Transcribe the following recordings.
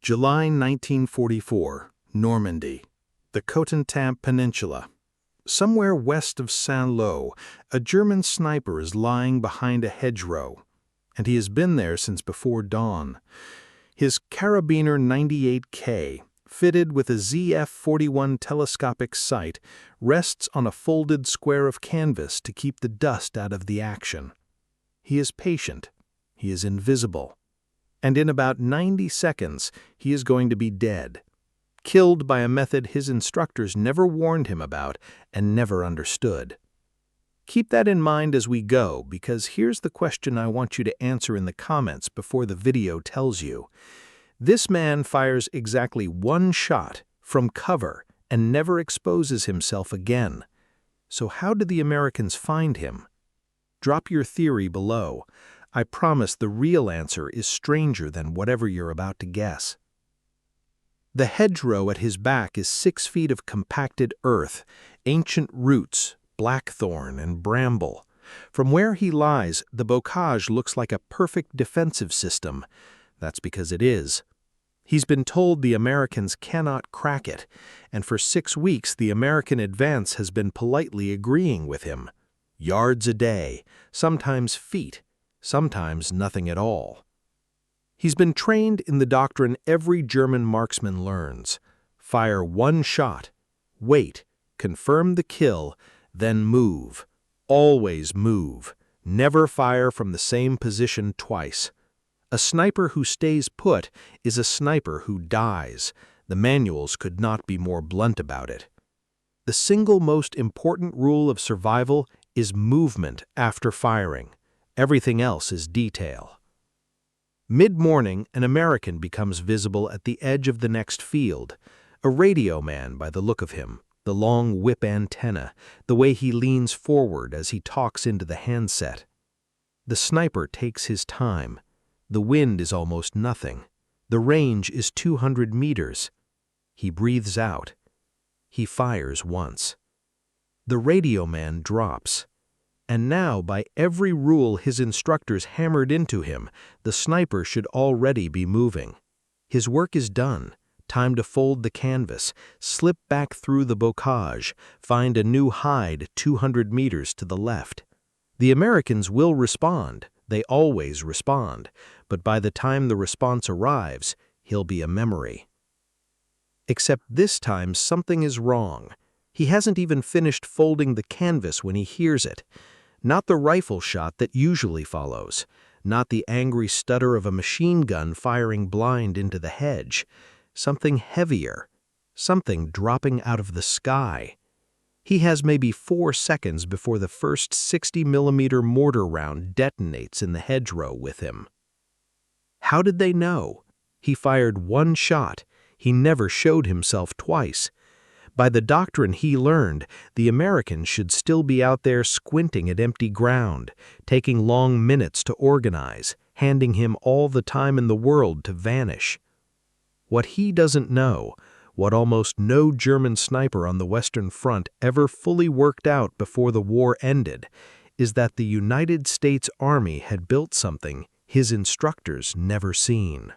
July 1944, Normandy, the Cotentin Peninsula. Somewhere west of Saint-Lô, a German sniper is lying behind a hedgerow, and he has been there since before dawn. His Carabiner 98K, fitted with a ZF-41 telescopic sight, rests on a folded square of canvas to keep the dust out of the action. He is patient. He is invisible. And in about 90 seconds, he is going to be dead, killed by a method his instructors never warned him about and never understood. Keep that in mind as we go, because here's the question I want you to answer in the comments before the video tells you. This man fires exactly one shot from cover and never exposes himself again. So how did the Americans find him? Drop your theory below. I promise the real answer is stranger than whatever you're about to guess. The hedgerow at his back is 6 feet of compacted earth, ancient roots, blackthorn, and bramble. From where he lies, the bocage looks like a perfect defensive system. That's because it is. He's been told the Americans cannot crack it, and for 6 weeks the American advance has been politely agreeing with him. Yards a day, sometimes feet, sometimes nothing at all. He's been trained in the doctrine every German marksman learns. Fire one shot, wait, confirm the kill, then move. Always move. Never fire from the same position twice. A sniper who stays put is a sniper who dies. The manuals could not be more blunt about it. The single most important rule of survival is movement after firing. Everything else is detail. Mid-morning, an American becomes visible at the edge of the next field. A radioman by the look of him, the long whip antenna, the way he leans forward as he talks into the handset. The sniper takes his time. The wind is almost nothing. The range is 200 meters. He breathes out. He fires once. The radioman drops. And now, by every rule his instructors hammered into him, the sniper should already be moving. His work is done. Time to fold the canvas, slip back through the bocage, find a new hide 200 meters to the left. The Americans will respond. They always respond. But by the time the response arrives, he'll be a memory. Except this time something is wrong. He hasn't even finished folding the canvas when he hears it. Not the rifle shot that usually follows, not the angry stutter of a machine gun firing blind into the hedge. Something heavier, something dropping out of the sky. He has maybe 4 seconds before the first 60mm mortar round detonates in the hedgerow with him. How did they know? He fired one shot. He never showed himself twice. By the doctrine he learned, the Americans should still be out there squinting at empty ground, taking long minutes to organize, handing him all the time in the world to vanish. What he doesn't know, what almost no German sniper on the Western Front ever fully worked out before the war ended, is that the United States Army had built something his instructors never seen.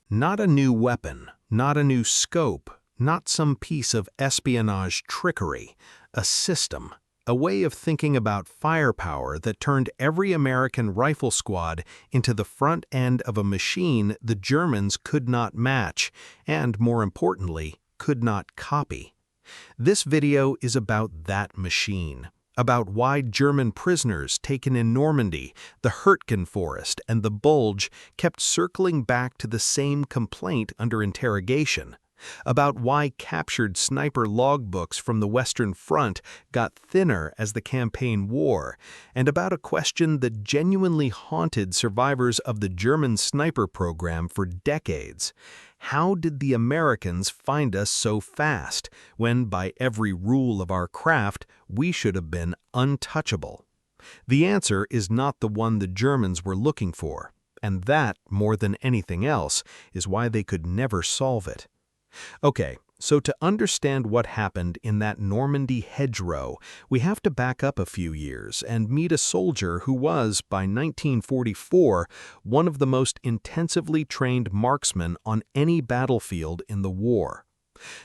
Not a new weapon, not a new scope, not some piece of espionage trickery, a system, a way of thinking about firepower that turned every American rifle squad into the front end of a machine the Germans could not match and, more importantly, could not copy. This video is about that machine, about why German prisoners taken in Normandy, the Hurtgen Forest, and the Bulge kept circling back to the same complaint under interrogation, about why captured sniper logbooks from the Western Front got thinner as the campaign wore, and about a question that genuinely haunted survivors of the German sniper program for decades. How did the Americans find us so fast, when by every rule of our craft we should have been untouchable? The answer is not the one the Germans were looking for, and that, more than anything else, is why they could never solve it. Okay, So to understand what happened in that Normandy hedgerow, we have to back up a few years and meet a soldier who was, by 1944, one of the most intensively trained marksmen on any battlefield in the war.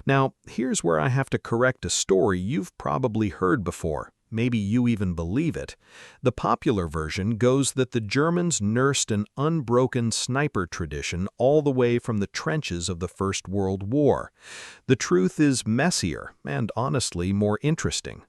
Now, here's where I have to correct a story you've probably heard before. Maybe you even believe it. The popular version goes that the Germans nursed an unbroken sniper tradition all the way from the trenches of the First World War. The truth is messier and honestly more interesting.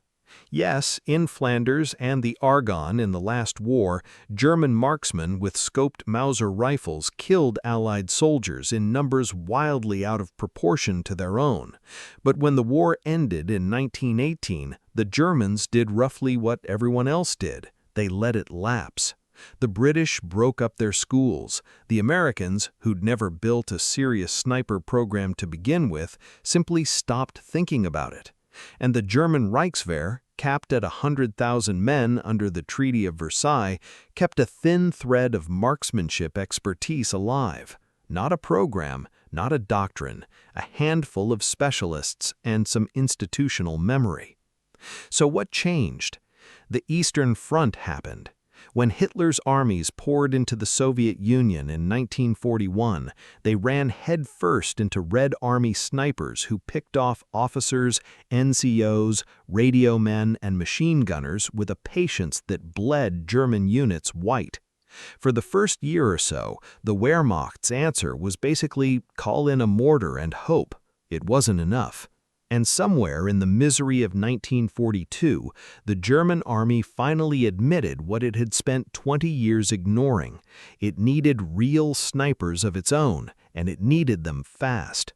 Yes, in Flanders and the Argonne in the last war, German marksmen with scoped Mauser rifles killed Allied soldiers in numbers wildly out of proportion to their own. But when the war ended in 1918, the Germans did roughly what everyone else did. They let it lapse. The British broke up their schools. The Americans, who'd never built a serious sniper program to begin with, simply stopped thinking about it. And the German Reichswehr, capped at 100,000 men under the Treaty of Versailles, kept a thin thread of marksmanship expertise alive. Not a program, not a doctrine, a handful of specialists and some institutional memory. So what changed? The Eastern Front happened. When Hitler's armies poured into the Soviet Union in 1941, they ran headfirst into Red Army snipers who picked off officers, NCOs, radiomen, and machine gunners with a patience that bled German units white. For the first year or so, the Wehrmacht's answer was basically call in a mortar and hope. It wasn't enough. And somewhere in the misery of 1942, the German army finally admitted what it had spent 20 years ignoring. It needed real snipers of its own, and it needed them fast.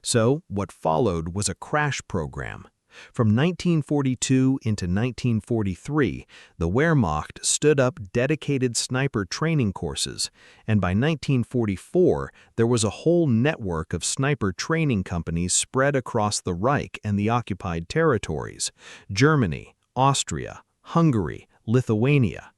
So what followed was a crash program. From 1942 into 1943, the Wehrmacht stood up dedicated sniper training courses, and by 1944, there was a whole network of sniper training companies spread across the Reich and the occupied territories: Germany, Austria, Hungary, Lithuania.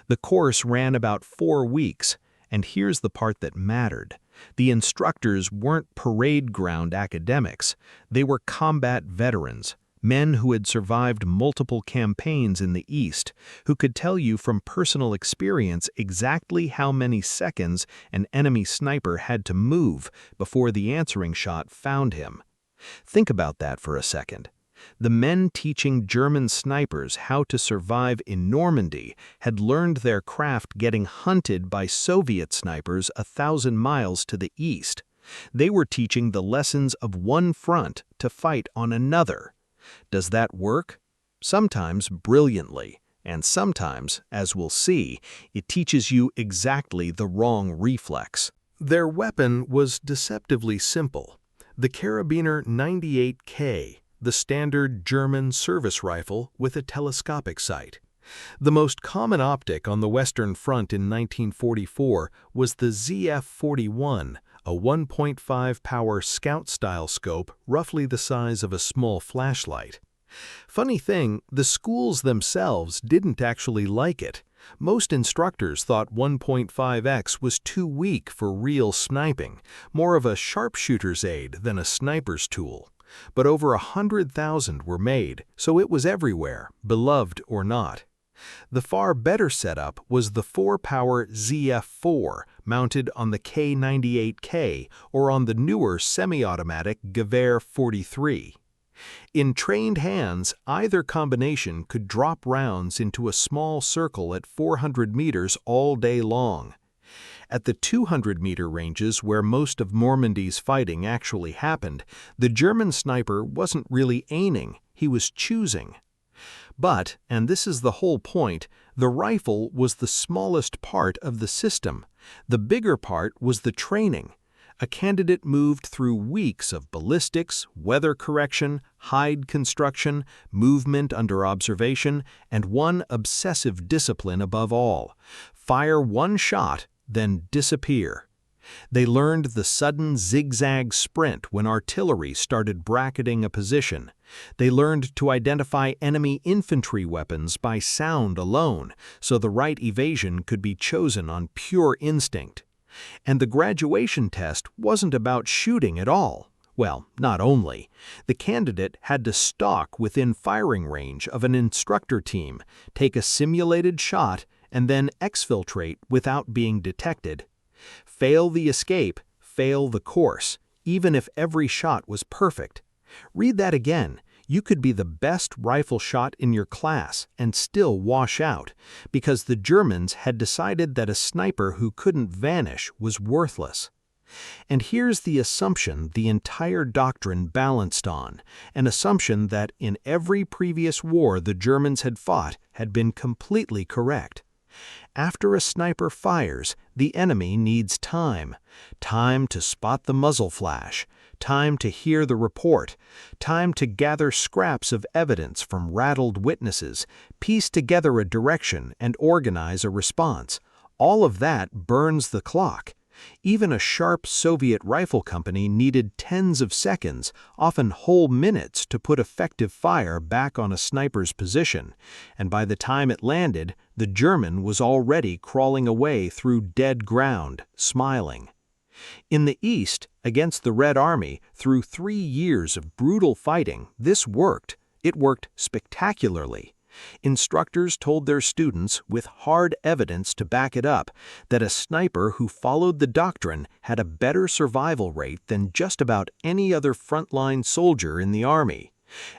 The course ran about 4 weeks, and here's the part that mattered. The instructors weren't parade ground academics. They were combat veterans. Men who had survived multiple campaigns in the East, who could tell you from personal experience exactly how many seconds an enemy sniper had to move before the answering shot found him. Think about that for a second. The men teaching German snipers how to survive in Normandy had learned their craft getting hunted by Soviet snipers 1,000 miles to the east. They were teaching the lessons of one front to fight on another. Does that work? Sometimes brilliantly, and sometimes, as we'll see, it teaches you exactly the wrong reflex. Their weapon was deceptively simple: the Karabiner 98K, the standard German service rifle with a telescopic sight. The most common optic on the Western Front in 1944 was the ZF-41, a 1.5 power scout-style scope roughly the size of a small flashlight. Funny thing, the schools themselves didn't actually like it. Most instructors thought 1.5x was too weak for real sniping, more of a sharpshooter's aid than a sniper's tool. But over 100,000 were made, so it was everywhere, beloved or not. The far better setup was the 4-power ZF-4 mounted on the K98K or on the newer semi-automatic Gewehr 43. In trained hands, either combination could drop rounds into a small circle at 400 meters all day long. At the 200-meter ranges where most of Normandy's fighting actually happened, the German sniper wasn't really aiming, he was choosing. But, and this is the whole point, the rifle was the smallest part of the system. The bigger part was the training. A candidate moved through weeks of ballistics, weather correction, hide construction, movement under observation, and one obsessive discipline above all: fire one shot, then disappear. They learned the sudden zigzag sprint when artillery started bracketing a position. They learned to identify enemy infantry weapons by sound alone, so the right evasion could be chosen on pure instinct. And the graduation test wasn't about shooting at all. Well, not only. The candidate had to stalk within firing range of an instructor team, take a simulated shot, and then exfiltrate without being detected. Fail the escape, fail the course, even if every shot was perfect. Read that again. You could be the best rifle shot in your class and still wash out, because the Germans had decided that a sniper who couldn't vanish was worthless. And here's the assumption the entire doctrine balanced on, an assumption that in every previous war the Germans had fought had been completely correct. After a sniper fires, the enemy needs time. Time to spot the muzzle flash, time to hear the report, time to gather scraps of evidence from rattled witnesses, piece together a direction, and organize a response. All of that burns the clock. Even a sharp Soviet rifle company needed tens of seconds, often whole minutes, to put effective fire back on a sniper's position, and by the time it landed, the German was already crawling away through dead ground, smiling. In the East, against the Red Army, through 3 years of brutal fighting, this worked. It worked spectacularly. Instructors told their students, with hard evidence to back it up, that a sniper who followed the doctrine had a better survival rate than just about any other frontline soldier in the army.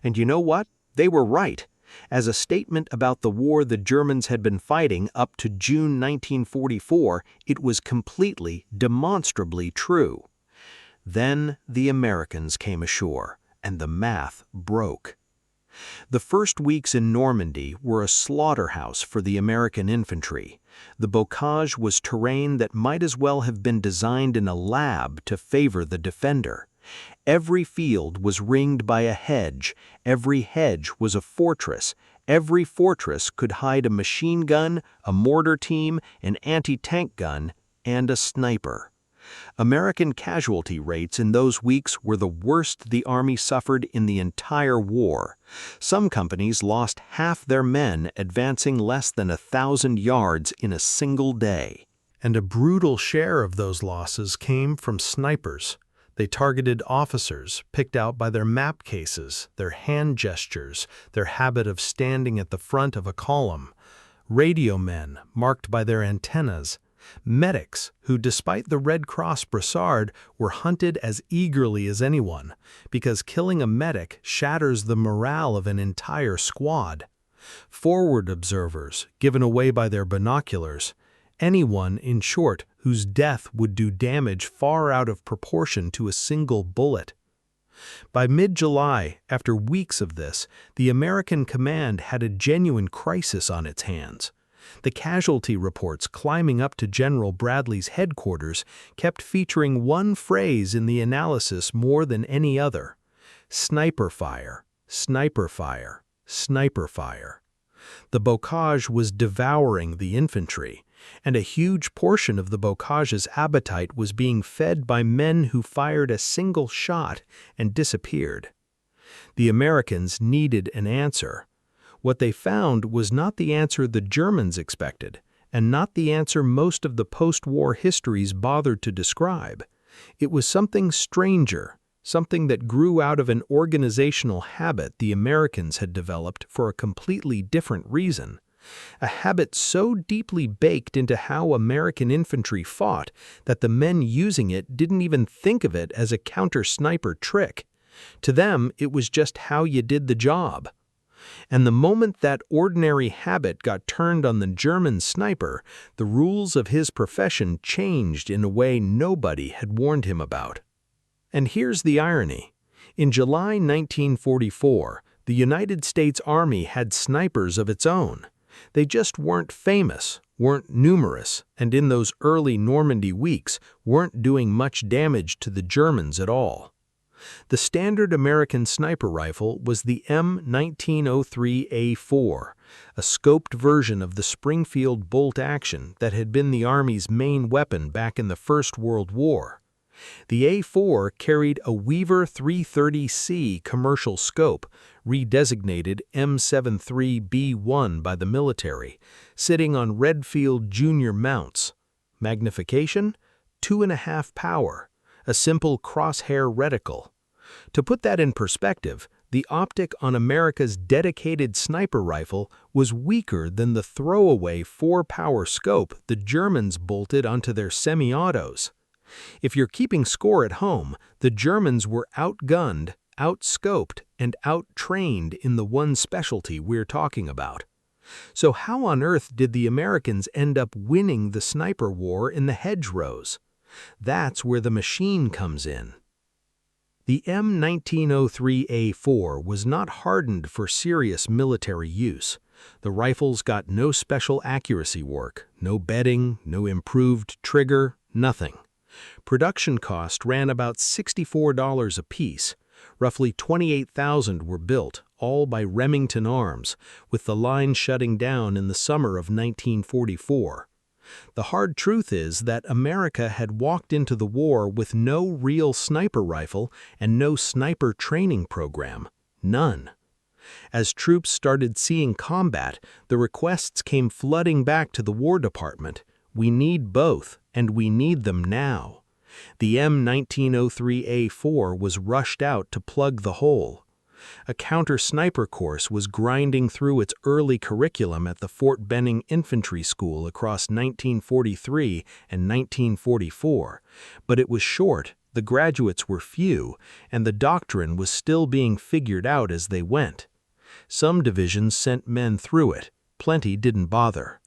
And you know what? They were right. As a statement about the war the Germans had been fighting up to June 1944, it was completely, demonstrably true. Then the Americans came ashore, and the math broke. The first weeks in Normandy were a slaughterhouse for the American infantry. The bocage was terrain that might as well have been designed in a lab to favor the defender. Every field was ringed by a hedge, every hedge was a fortress, every fortress could hide a machine gun, a mortar team, an anti-tank gun, and a sniper. American casualty rates in those weeks were the worst the Army suffered in the entire war. Some companies lost half their men advancing less than 1,000 yards in a single day. And a brutal share of those losses came from snipers. They targeted officers, picked out by their map cases, their hand gestures, their habit of standing at the front of a column. Radiomen, marked by their antennas. Medics, who despite the Red Cross brassard were hunted as eagerly as anyone, because killing a medic shatters the morale of an entire squad. Forward observers, given away by their binoculars. Anyone, in short, whose death would do damage far out of proportion to a single bullet. By mid-July, after weeks of this, the American command had a genuine crisis on its hands. The casualty reports climbing up to General Bradley's headquarters kept featuring one phrase in the analysis more than any other: sniper fire, sniper fire, sniper fire. The bocage was devouring the infantry, and a huge portion of the bocage's appetite was being fed by men who fired a single shot and disappeared. The Americans needed an answer. What they found was not the answer the Germans expected, and not the answer most of the post-war histories bothered to describe. It was something stranger, something that grew out of an organizational habit the Americans had developed for a completely different reason. A habit so deeply baked into how American infantry fought that the men using it didn't even think of it as a counter-sniper trick. To them, it was just how you did the job. And the moment that ordinary habit got turned on the German sniper, the rules of his profession changed in a way nobody had warned him about. And here's the irony. In July 1944, the United States Army had snipers of its own. They just weren't famous, weren't numerous, and in those early Normandy weeks weren't doing much damage to the Germans at all. The standard American sniper rifle was the M1903A4, a scoped version of the Springfield bolt-action that had been the Army's main weapon back in the First World War. The A4 carried a Weaver 330C commercial scope, redesignated M73B1 by the military, sitting on Redfield Junior mounts. Magnification? 2.5 power, a simple crosshair reticle. To put that in perspective, the optic on America's dedicated sniper rifle was weaker than the throwaway 4-power scope the Germans bolted onto their semi-autos. If you're keeping score at home, the Germans were outgunned, outscoped, and out-trained in the one specialty we're talking about. So how on earth did the Americans end up winning the sniper war in the hedgerows? That's where the machine comes in. The M1903A4 was not hardened for serious military use. The rifles got no special accuracy work, no bedding, no improved trigger, nothing. Production cost ran about $64 apiece. Roughly 28,000 were built, all by Remington Arms, with the line shutting down in the summer of 1944. The hard truth is that America had walked into the war with no real sniper rifle and no sniper training program. None. As troops started seeing combat, the requests came flooding back to the War Department. We need both, and we need them now. The M1903A4 was rushed out to plug the hole. A counter-sniper course was grinding through its early curriculum at the Fort Benning Infantry School across 1943 and 1944, but it was short, the graduates were few, and the doctrine was still being figured out as they went. Some divisions sent men through it, plenty didn't bother.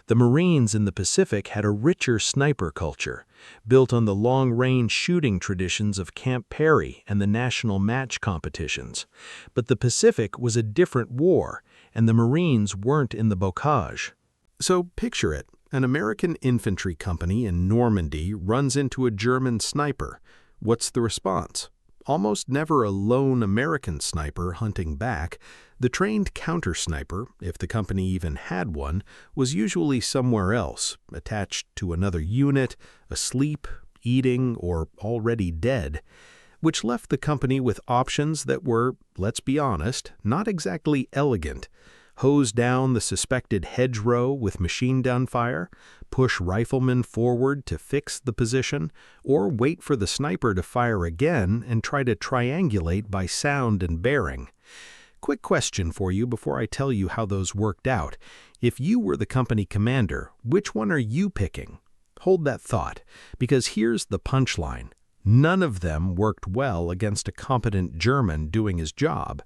The Marines in the Pacific had a richer sniper culture, built on the long-range shooting traditions of Camp Perry and the national match competitions. But the Pacific was a different war, and the Marines weren't in the bocage. So picture it. An American infantry company in Normandy runs into a German sniper. What's the response? Almost never a lone American sniper hunting back. The trained counter-sniper, if the company even had one, was usually somewhere else, attached to another unit, asleep, eating, or already dead, which left the company with options that were, let's be honest, not exactly elegant. Hose down the suspected hedgerow with machine gun fire, push riflemen forward to fix the position, or wait for the sniper to fire again and try to triangulate by sound and bearing. Quick question for you before I tell you how those worked out. If you were the company commander, which one are you picking? Hold that thought, because here's the punchline. None of them worked well against a competent German doing his job.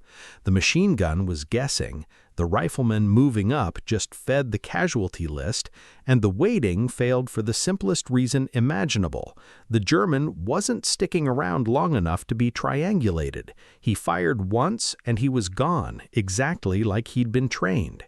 The machine gun was guessing, the rifleman moving up just fed the casualty list, and the waiting failed for the simplest reason imaginable. The German wasn't sticking around long enough to be triangulated. He fired once and he was gone, exactly like he'd been trained.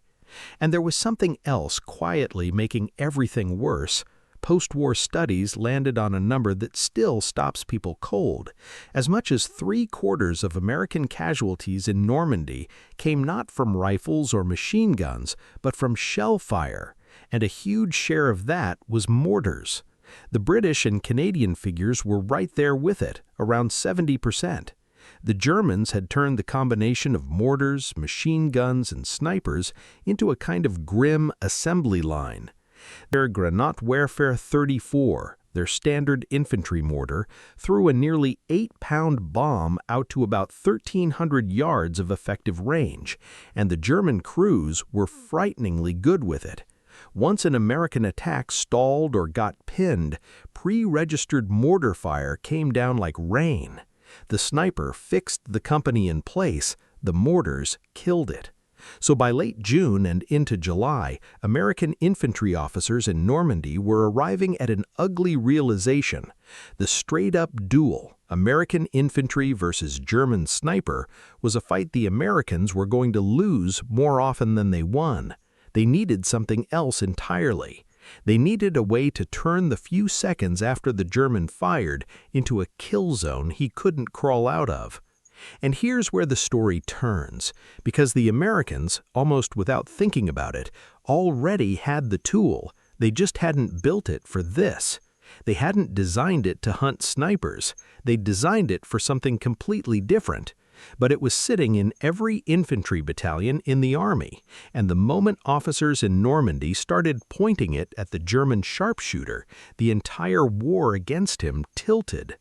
And there was something else quietly making everything worse. Post-war studies landed on a number that still stops people cold. As much as 3/4 of American casualties in Normandy came not from rifles or machine guns, but from shell fire, and a huge share of that was mortars. The British and Canadian figures were right there with it, around 70%. The Germans had turned the combination of mortars, machine guns, and snipers into a kind of grim assembly line. Their Granatwerfer 34, their standard infantry mortar, threw a nearly 8-pound bomb out to about 1,300 yards of effective range, and the German crews were frighteningly good with it. Once an American attack stalled or got pinned, pre-registered mortar fire came down like rain. The sniper fixed the company in place, the mortars killed it. So by late June and into July, American infantry officers in Normandy were arriving at an ugly realization. The straight-up duel, American infantry versus German sniper, was a fight the Americans were going to lose more often than they won. They needed something else entirely. They needed a way to turn the few seconds after the German fired into a kill zone he couldn't crawl out of. And here's where the story turns, because the Americans, almost without thinking about it, already had the tool. They just hadn't built it for this. They hadn't designed it to hunt snipers. They designed it for something completely different. But it was sitting in every infantry battalion in the army, and the moment officers in Normandy started pointing it at the German sharpshooter, the entire war against him tilted.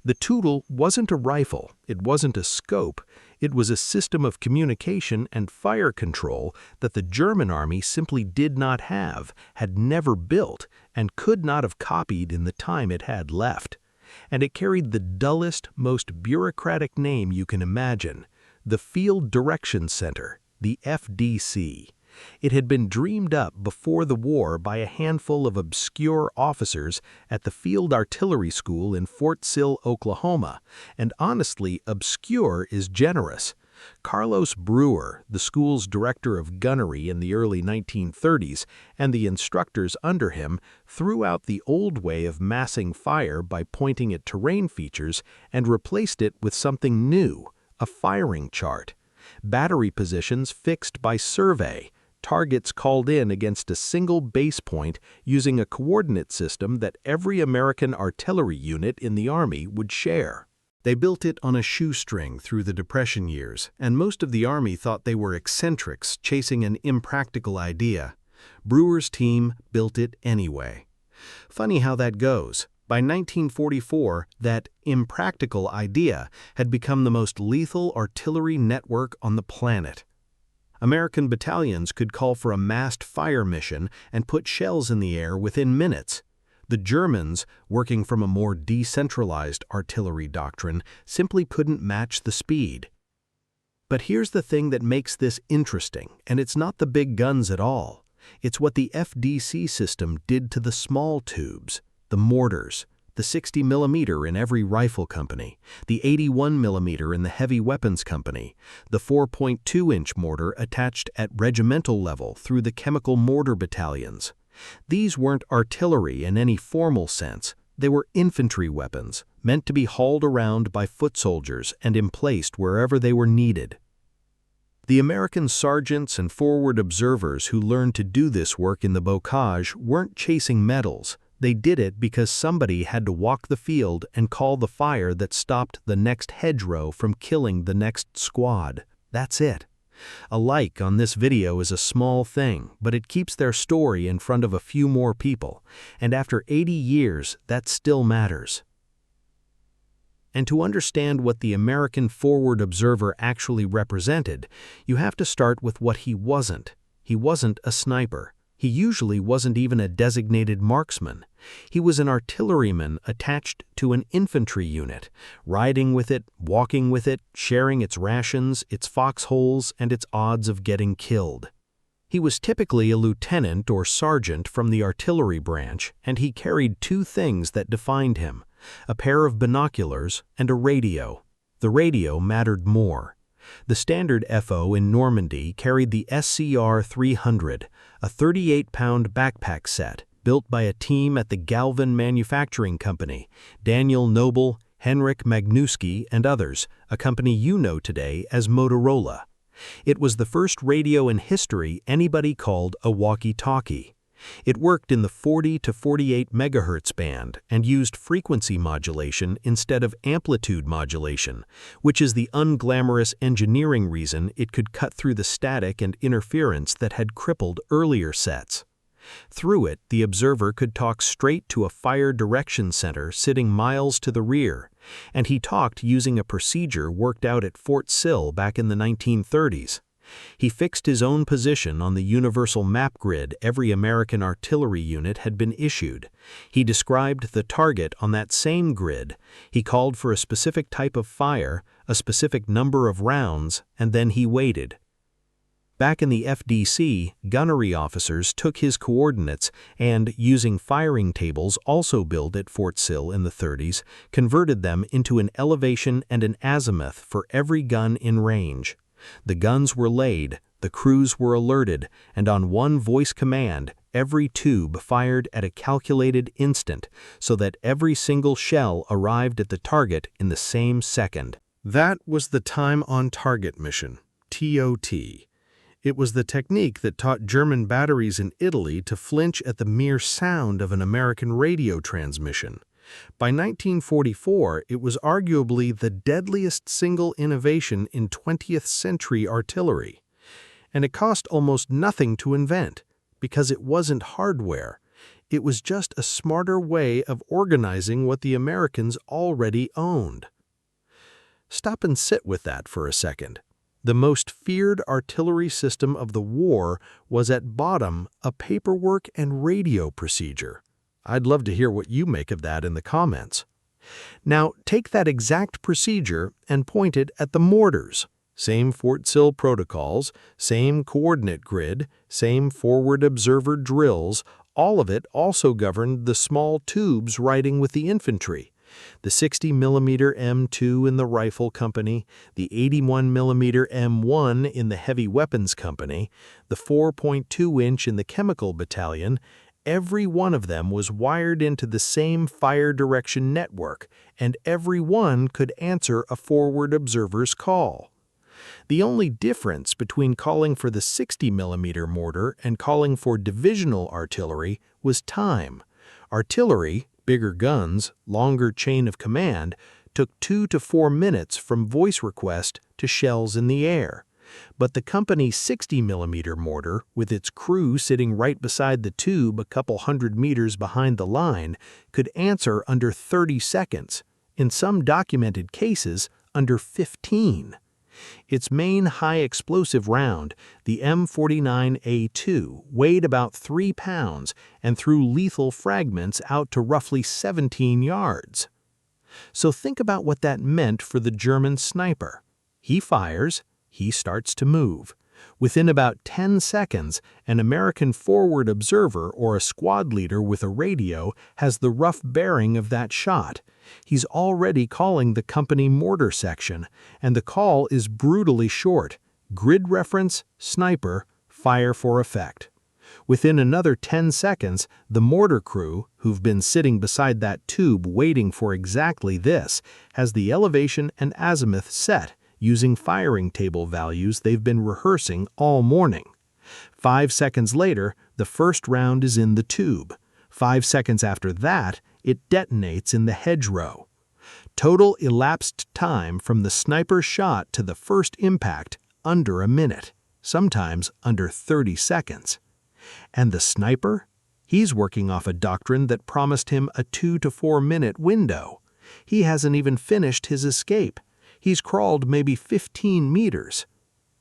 The Tootle wasn't a rifle, it wasn't a scope, it was a system of communication and fire control that the German army simply did not have, had never built, and could not have copied in the time it had left. And it carried the dullest, most bureaucratic name you can imagine, the Field Direction Center, the FDC. It had been dreamed up before the war by a handful of obscure officers at the Field Artillery School in Fort Sill, Oklahoma, and honestly, obscure is generous. Carlos Brewer, the school's director of gunnery in the early 1930s, and the instructors under him threw out the old way of massing fire by pointing at terrain features and replaced it with something new, a firing chart. Battery positions fixed by survey, targets called in against a single base point using a coordinate system that every American artillery unit in the Army would share. They built it on a shoestring through the Depression years, and most of the Army thought they were eccentrics chasing an impractical idea. Brewer's team built it anyway. Funny how that goes. By 1944, that impractical idea had become the most lethal artillery network on the planet. American battalions could call for a massed fire mission and put shells in the air within minutes. The Germans, working from a more decentralized artillery doctrine, simply couldn't match the speed. But here's the thing that makes this interesting, and it's not the big guns at all. It's what the FDC system did to the small tubes, the mortars, the 60 mm in every rifle company, the 81 mm in the heavy weapons company, the 4.2-inch mortar attached at regimental level through the chemical mortar battalions. These weren't artillery in any formal sense. They were infantry weapons, meant to be hauled around by foot soldiers and emplaced wherever they were needed. The American sergeants and forward observers who learned to do this work in the bocage weren't chasing medals. They did it because somebody had to walk the field and call the fire that stopped the next hedgerow from killing the next squad. That's it. A like on this video is a small thing, but it keeps their story in front of a few more people, and after 80 years, that still matters. And to understand what the American forward observer actually represented, you have to start with what he wasn't. He wasn't a sniper. He usually wasn't even a designated marksman. He was an artilleryman attached to an infantry unit, riding with it, walking with it, sharing its rations, its foxholes, and its odds of getting killed. He was typically a lieutenant or sergeant from the artillery branch, and he carried two things that defined him: a pair of binoculars and a radio. The radio mattered more. The standard FO in Normandy carried the SCR 300, a 38-pound backpack set built by a team at the Galvin Manufacturing Company, Daniel Noble, Henrik Magnuski, and others, a company you know today as Motorola. It was the first radio in history anybody called a walkie-talkie. It worked in the 40 to 48 megahertz band and used frequency modulation instead of amplitude modulation, which is the unglamorous engineering reason it could cut through the static and interference that had crippled earlier sets. Through it, the observer could talk straight to a fire direction center sitting miles to the rear, and he talked using a procedure worked out at Fort Sill back in the 1930s. He fixed his own position on the universal map grid every American artillery unit had been issued. He described the target on that same grid. He called for a specific type of fire, a specific number of rounds, and then he waited. Back in the FDC, gunnery officers took his coordinates and, using firing tables also built at Fort Sill in the 30s, converted them into an elevation and an azimuth for every gun in range. The guns were laid, the crews were alerted, and on one voice command, every tube fired at a calculated instant so that every single shell arrived at the target in the same second. That was the Time on Target mission, TOT. It was the technique that taught German batteries in Italy to flinch at the mere sound of an American radio transmission. By 1944, it was arguably the deadliest single innovation in 20th century artillery. And it cost almost nothing to invent, because it wasn't hardware. It was just a smarter way of organizing what the Americans already owned. Stop and sit with that for a second. The most feared artillery system of the war was at bottom a paperwork and radio procedure. I'd love to hear what you make of that in the comments. Now, take that exact procedure and point it at the mortars. Same Fort Sill protocols, same coordinate grid, same forward observer drills, all of it also governed the small tubes riding with the infantry. The 60mm M2 in the Rifle Company, the 81mm M1 in the Heavy Weapons Company, the 4.2-inch in the Chemical Battalion. Every one of them was wired into the same fire direction network, and every one could answer a forward observer's call. The only difference between calling for the 60mm mortar and calling for divisional artillery was time. Artillery, bigger guns, longer chain of command, took 2 to 4 minutes from voice request to shells in the air. But the company 60mm mortar, with its crew sitting right beside the tube a couple hundred meters behind the line, could answer under 30 seconds, in some documented cases under 15. Its main high-explosive round, the M49A2, weighed about 3 pounds and threw lethal fragments out to roughly 17 yards. So think about what that meant for the German sniper. He fires, he starts to move. Within about 10 seconds, an American forward observer or a squad leader with a radio has the rough bearing of that shot. He's already calling the company mortar section, and the call is brutally short. Grid reference, sniper, fire for effect. Within another 10 seconds, the mortar crew, who've been sitting beside that tube waiting for exactly this, has the elevation and azimuth set, using firing table values they've been rehearsing all morning. 5 seconds later, the first round is in the tube. 5 seconds after that, it detonates in the hedgerow. Total elapsed time from the sniper shot to the first impact, under a minute, sometimes under 30 seconds. And the sniper? He's working off a doctrine that promised him a 2 to 4 minute window. He hasn't even finished his escape. He's crawled maybe 15 meters.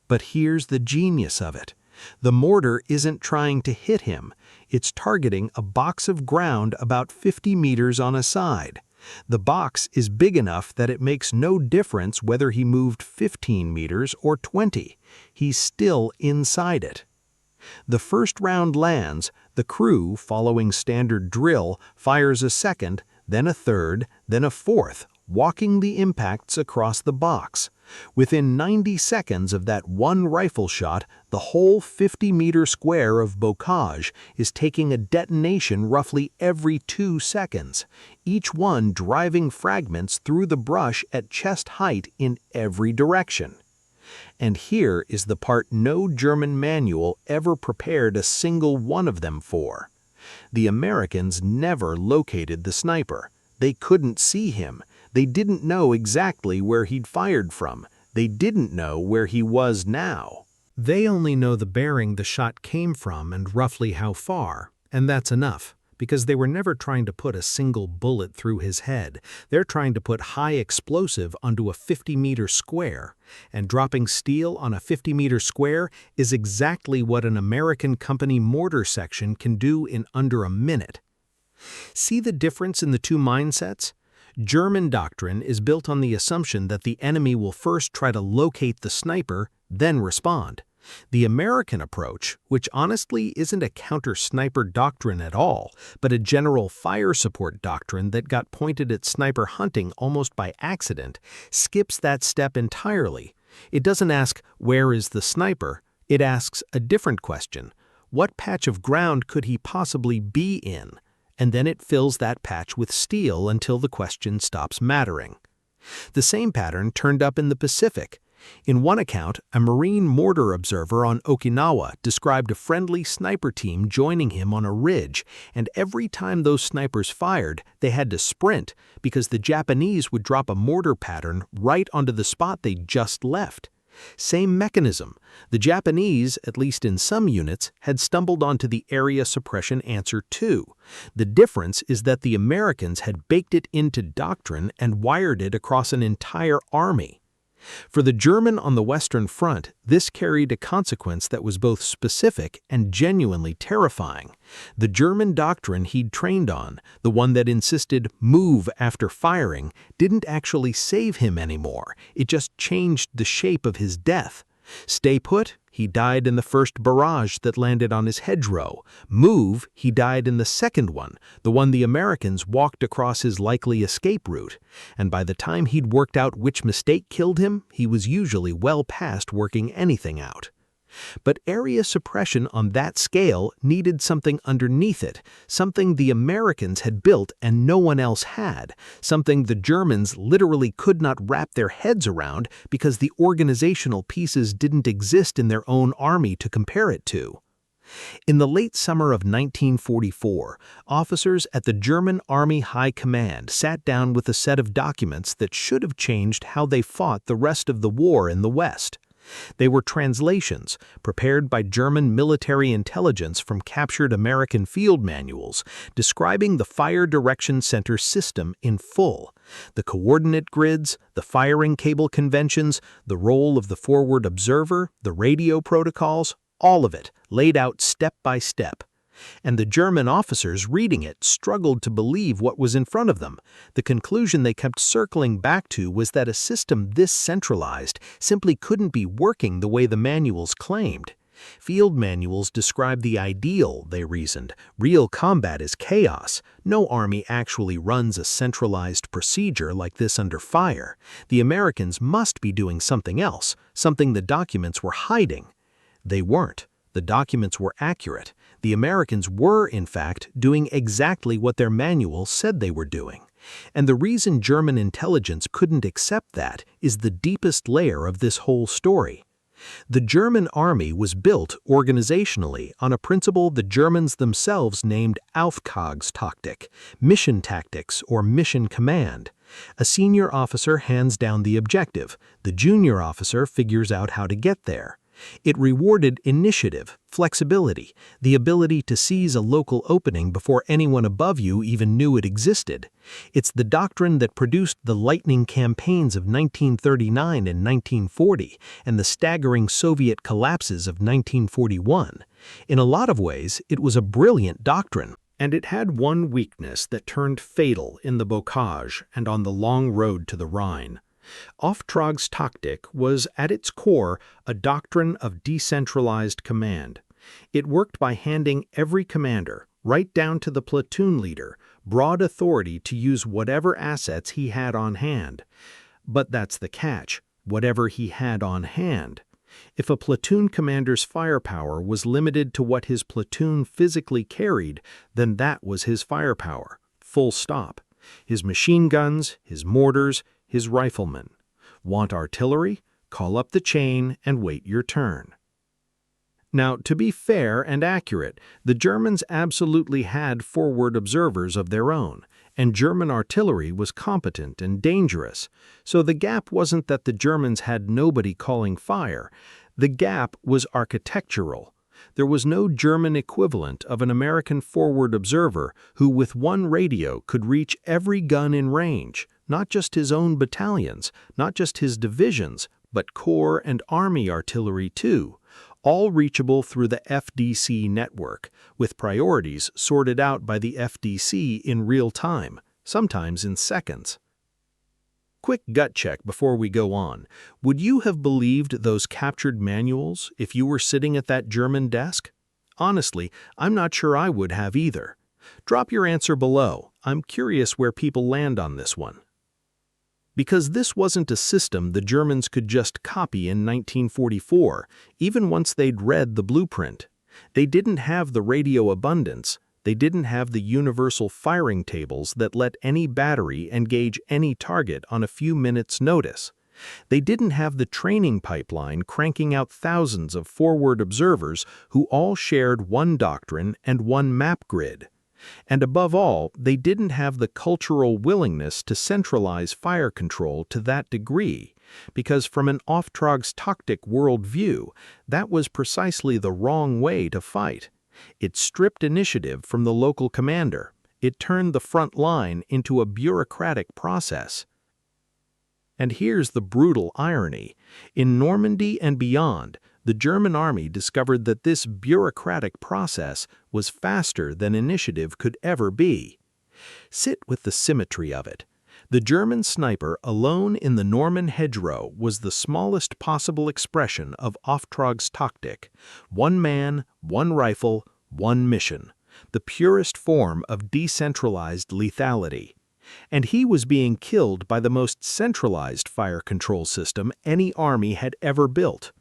But here's the genius of it. The mortar isn't trying to hit him. It's targeting a box of ground about 50 meters on a side. The box is big enough that it makes no difference whether he moved 15 meters or 20. He's still inside it. The first round lands, the crew, following standard drill, fires a second, then a third, then a fourth, walking the impacts across the box. Within 90 seconds of that one rifle shot, the whole 50-meter square of bocage is taking a detonation roughly every 2 seconds, each one driving fragments through the brush at chest height in every direction. And here is the part no German manual ever prepared a single one of them for. The Americans never located the sniper. They couldn't see him. They didn't know exactly where he'd fired from. They didn't know where he was now. They only know the bearing the shot came from and roughly how far, and that's enough, because they were never trying to put a single bullet through his head. They're trying to put high explosive onto a 50-meter square, and dropping steel on a 50-meter square is exactly what an American company mortar section can do in under a minute. See the difference in the two mindsets? German doctrine is built on the assumption that the enemy will first try to locate the sniper, then respond. The American approach, which honestly isn't a counter-sniper doctrine at all, but a general fire support doctrine that got pointed at sniper hunting almost by accident, skips that step entirely. It doesn't ask, "Where is the sniper?" It asks a different question. What patch of ground could he possibly be in? And then it fills that patch with steel until the question stops mattering. The same pattern turned up in the Pacific. In one account, a Marine mortar observer on Okinawa described a friendly sniper team joining him on a ridge, and every time those snipers fired, they had to sprint because the Japanese would drop a mortar pattern right onto the spot they just left. Same mechanism. The Japanese, at least in some units, had stumbled onto the area suppression answer too. The difference is that the Americans had baked it into doctrine and wired it across an entire army. For the German on the Western Front, this carried a consequence that was both specific and genuinely terrifying. The German doctrine he'd trained on, the one that insisted move after firing, didn't actually save him anymore. It just changed the shape of his death. Stay put, he died in the first barrage that landed on his hedgerow. Move, he died in the second one, the one the Americans walked across his likely escape route. And by the time he'd worked out which mistake killed him, he was usually well past working anything out. But area suppression on that scale needed something underneath it, something the Americans had built and no one else had, something the Germans literally could not wrap their heads around because the organizational pieces didn't exist in their own army to compare it to. In the late summer of 1944, officers at the German Army High Command sat down with a set of documents that should have changed how they fought the rest of the war in the West. They were translations, prepared by German military intelligence from captured American field manuals, describing the Fire Direction Center system in full. The coordinate grids, the firing cable conventions, the role of the forward observer, the radio protocols, all of it laid out step by step. And the German officers reading it struggled to believe what was in front of them. The conclusion they kept circling back to was that a system this centralized simply couldn't be working the way the manuals claimed. Field manuals describe the ideal, they reasoned. Real combat is chaos. No army actually runs a centralized procedure like this under fire. The Americans must be doing something else, something the documents were hiding. They weren't. The documents were accurate. The Americans were, in fact, doing exactly what their manuals said they were doing. And the reason German intelligence couldn't accept that is the deepest layer of this whole story. The German army was built organizationally on a principle the Germans themselves named Auftragstaktik, mission tactics or mission command. A senior officer hands down the objective. The junior officer figures out how to get there. It rewarded initiative, flexibility, the ability to seize a local opening before anyone above you even knew it existed. It's the doctrine that produced the lightning campaigns of 1939 and 1940 and the staggering Soviet collapses of 1941. In a lot of ways, it was a brilliant doctrine. And it had one weakness that turned fatal in the bocage and on the long road to the Rhine. Auftragstaktik was, at its core, a doctrine of decentralized command. It worked by handing every commander, right down to the platoon leader, broad authority to use whatever assets he had on hand. But that's the catch, whatever he had on hand. If a platoon commander's firepower was limited to what his platoon physically carried, then that was his firepower, full stop. His machine guns, his mortars, his riflemen. Want artillery? Call up the chain and wait your turn. Now, to be fair and accurate, the Germans absolutely had forward observers of their own, and German artillery was competent and dangerous. So the gap wasn't that the Germans had nobody calling fire. The gap was architectural. There was no German equivalent of an American forward observer who with one radio could reach every gun in range, not just his own battalions, not just his divisions, but corps and army artillery too, all reachable through the FDC network, with priorities sorted out by the FDC in real time, sometimes in seconds. Quick gut check before we go on. Would you have believed those captured manuals if you were sitting at that German desk? Honestly, I'm not sure I would have either. Drop your answer below. I'm curious where people land on this one. Because this wasn't a system the Germans could just copy in 1944, even once they'd read the blueprint. They didn't have the radio abundance. They didn't have the universal firing tables that let any battery engage any target on a few minutes' notice. They didn't have the training pipeline cranking out thousands of forward observers who all shared one doctrine and one map grid. And above all, they didn't have the cultural willingness to centralize fire control to that degree, because from an Auftragstaktik worldview, that was precisely the wrong way to fight. It stripped initiative from the local commander. It turned the front line into a bureaucratic process. And here's the brutal irony. In Normandy and beyond, the German army discovered that this bureaucratic process was faster than initiative could ever be. Sit with the symmetry of it. The German sniper alone in the Norman hedgerow was the smallest possible expression of Auftragstaktik. One man, one rifle, one mission. The purest form of decentralized lethality. And he was being killed by the most centralized fire control system any army had ever built.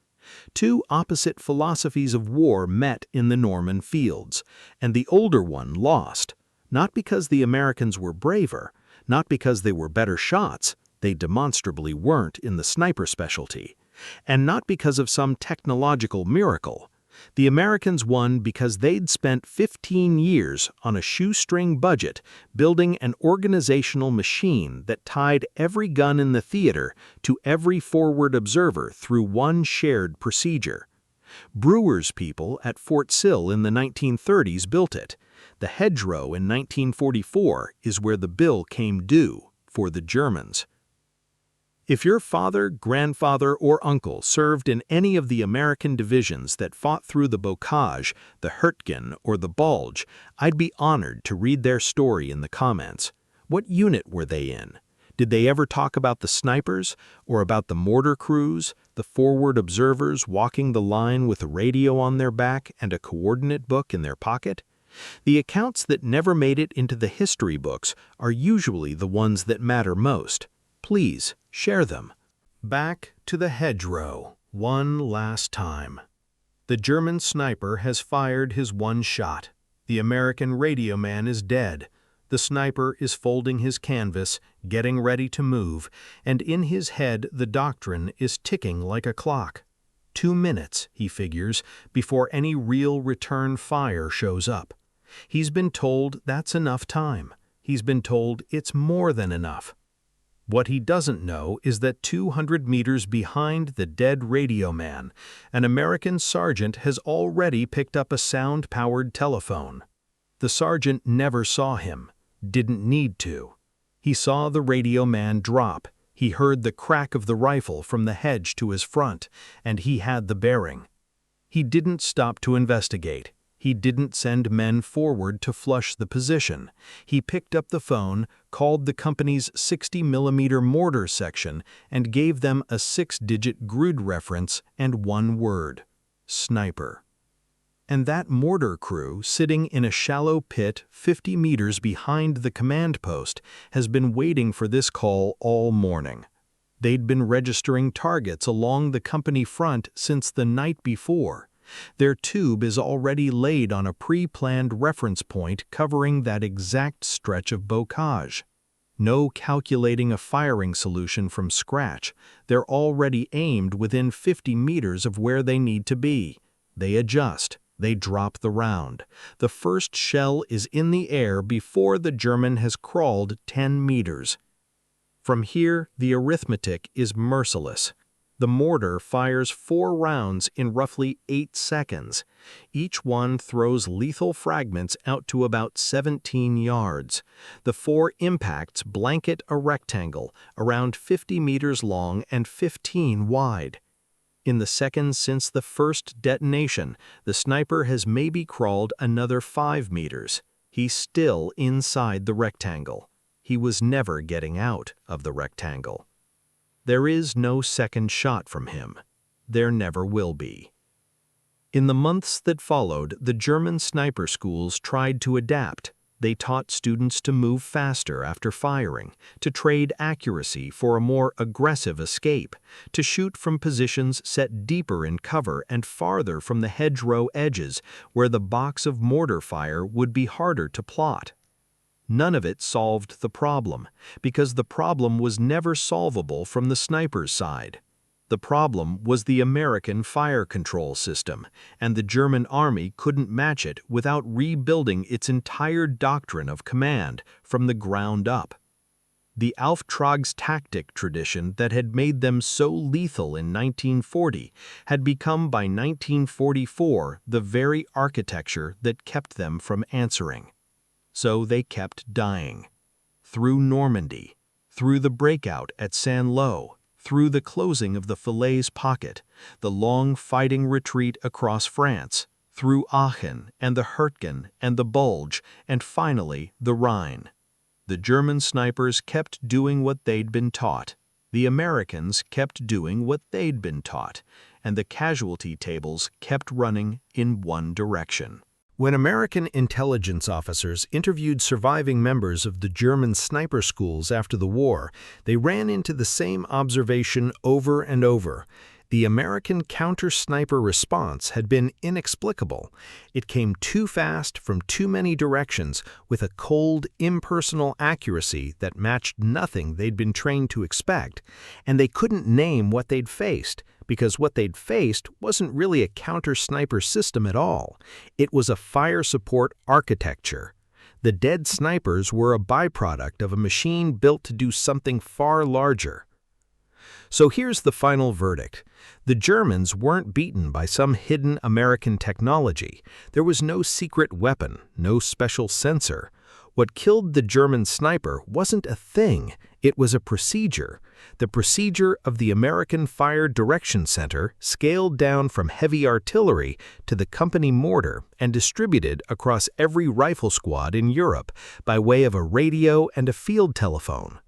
Two opposite philosophies of war met in the Norman fields, and the older one lost, not because the Americans were braver, not because they were better shots, they demonstrably weren't in the sniper specialty, and not because of some technological miracle. The Americans won because they'd spent 15 years on a shoestring budget building an organizational machine that tied every gun in the theater to every forward observer through one shared procedure. Brewer's people at Fort Sill in the 1930s built it. The hedgerow in 1944 is where the bill came due for the Germans. If your father, grandfather, or uncle served in any of the American divisions that fought through the Bocage, the Hurtgen, or the Bulge, I'd be honored to read their story in the comments. What unit were they in? Did they ever talk about the snipers, or about the mortar crews, the forward observers walking the line with a radio on their back and a coordinate book in their pocket? The accounts that never made it into the history books are usually the ones that matter most. Please, share them. Back to the hedgerow, one last time. The German sniper has fired his one shot. The American radioman is dead. The sniper is folding his canvas, getting ready to move, and in his head the doctrine is ticking like a clock. 2 minutes, he figures, before any real return fire shows up. He's been told that's enough time. He's been told it's more than enough. What he doesn't know is that 200 meters behind the dead radioman, an American sergeant has already picked up a sound-powered telephone. The sergeant never saw him, didn't need to. He saw the radioman drop, he heard the crack of the rifle from the hedge to his front, and he had the bearing. He didn't stop to investigate. He didn't send men forward to flush the position. He picked up the phone, called the company's 60mm mortar section, and gave them a 6-digit GRUD reference and one word: sniper. And that mortar crew, sitting in a shallow pit 50 meters behind the command post, has been waiting for this call all morning. They'd been registering targets along the company front since the night before. Their tube is already laid on a pre-planned reference point covering that exact stretch of bocage. No calculating a firing solution from scratch. They're already aimed within 50 meters of where they need to be. They adjust. They drop the round. The first shell is in the air before the German has crawled 10 meters. From here, the arithmetic is merciless. The mortar fires 4 rounds in roughly 8 seconds. Each one throws lethal fragments out to about 17 yards. The 4 impacts blanket a rectangle around 50 meters long and 15 wide. In the seconds since the first detonation, the sniper has maybe crawled another 5 meters. He's still inside the rectangle. He was never getting out of the rectangle. There is no second shot from him. There never will be. In the months that followed, the German sniper schools tried to adapt. They taught students to move faster after firing, to trade accuracy for a more aggressive escape, to shoot from positions set deeper in cover and farther from the hedgerow edges where the box of mortar fire would be harder to plot. None of it solved the problem, because the problem was never solvable from the sniper's side. The problem was the American fire control system, and the German army couldn't match it without rebuilding its entire doctrine of command from the ground up. The Auftragstaktik tradition that had made them so lethal in 1940 had become by 1944 the very architecture that kept them from answering. So they kept dying. Through Normandy, through the breakout at Saint-Lô, through the closing of the Falaise pocket, the long fighting retreat across France, through Aachen and the Hurtgen and the Bulge, and finally the Rhine. The German snipers kept doing what they'd been taught. The Americans kept doing what they'd been taught, and the casualty tables kept running in one direction. When American intelligence officers interviewed surviving members of the German sniper schools after the war, they ran into the same observation over and over. The American counter-sniper response had been inexplicable. It came too fast from too many directions with a cold, impersonal accuracy that matched nothing they'd been trained to expect, and they couldn't name what they'd faced, because what they'd faced wasn't really a counter-sniper system at all. It was a fire support architecture. The dead snipers were a byproduct of a machine built to do something far larger. So here's the final verdict. The Germans weren't beaten by some hidden American technology. There was no secret weapon, no special sensor. What killed the German sniper wasn't a thing, it was a procedure. The procedure of the American Fire Direction Center, scaled down from heavy artillery to the company mortar and distributed across every rifle squad in Europe by way of a radio and a field telephone.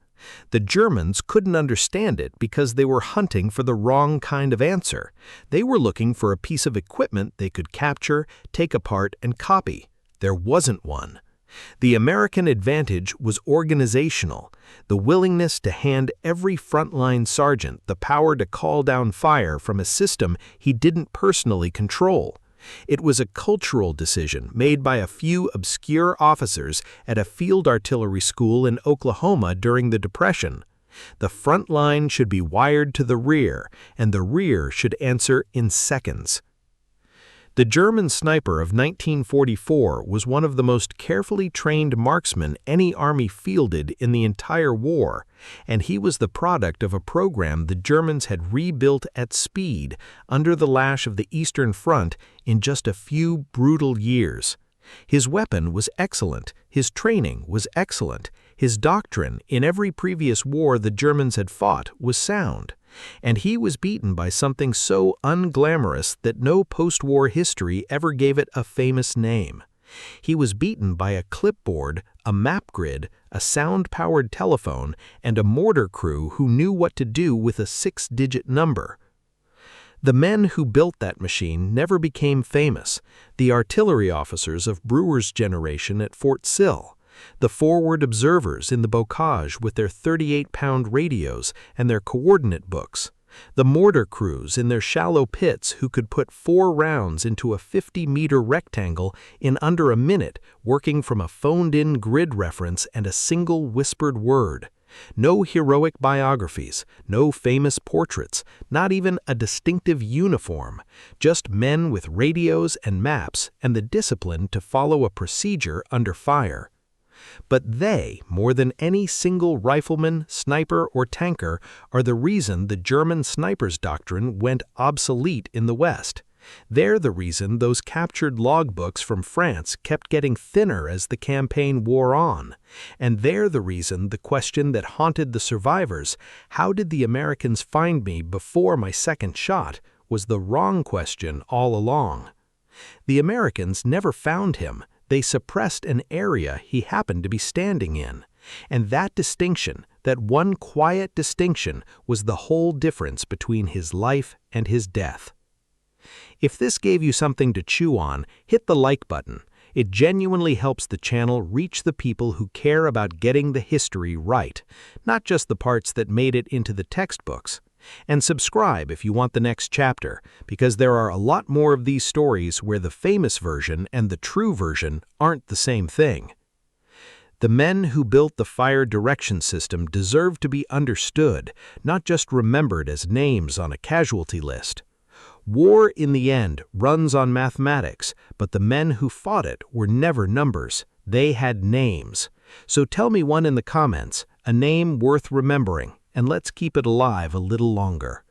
The Germans couldn't understand it because they were hunting for the wrong kind of answer. They were looking for a piece of equipment they could capture, take apart, and copy. There wasn't one. The American advantage was organizational, the willingness to hand every frontline sergeant the power to call down fire from a system he didn't personally control. It was a cultural decision made by a few obscure officers at a field artillery school in Oklahoma during the Depression. The front line should be wired to the rear, and the rear should answer in seconds. The German sniper of 1944 was one of the most carefully trained marksmen any army fielded in the entire war, and he was the product of a program the Germans had rebuilt at speed under the lash of the Eastern Front in just a few brutal years. His weapon was excellent, his training was excellent, his doctrine in every previous war the Germans had fought was sound. And he was beaten by something so unglamorous that no post-war history ever gave it a famous name. He was beaten by a clipboard, a map grid, a sound-powered telephone, and a mortar crew who knew what to do with a 6-digit number. The men who built that machine never became famous, the artillery officers of Brewer's generation at Fort Sill, the forward observers in the bocage with their 38-pound radios and their coordinate books, the mortar crews in their shallow pits who could put 4 rounds into a 50-meter rectangle in under a minute, working from a phoned-in grid reference and a single whispered word. No heroic biographies, no famous portraits, not even a distinctive uniform, just men with radios and maps and the discipline to follow a procedure under fire. But they, more than any single rifleman, sniper, or tanker, are the reason the German sniper's doctrine went obsolete in the West. They're the reason those captured logbooks from France kept getting thinner as the campaign wore on. And they're the reason the question that haunted the survivors, "How did the Americans find me before my second shot?" was the wrong question all along. The Americans never found him. They suppressed an area he happened to be standing in. And that distinction, that one quiet distinction, was the whole difference between his life and his death. If this gave you something to chew on, hit the like button. It genuinely helps the channel reach the people who care about getting the history right, not just the parts that made it into the textbooks. And subscribe if you want the next chapter, because there are a lot more of these stories where the famous version and the true version aren't the same thing. The men who built the fire direction system deserve to be understood, not just remembered as names on a casualty list. War, in the end, runs on mathematics, but the men who fought it were never numbers. They had names. So tell me one in the comments, a name worth remembering, and let's keep it alive a little longer.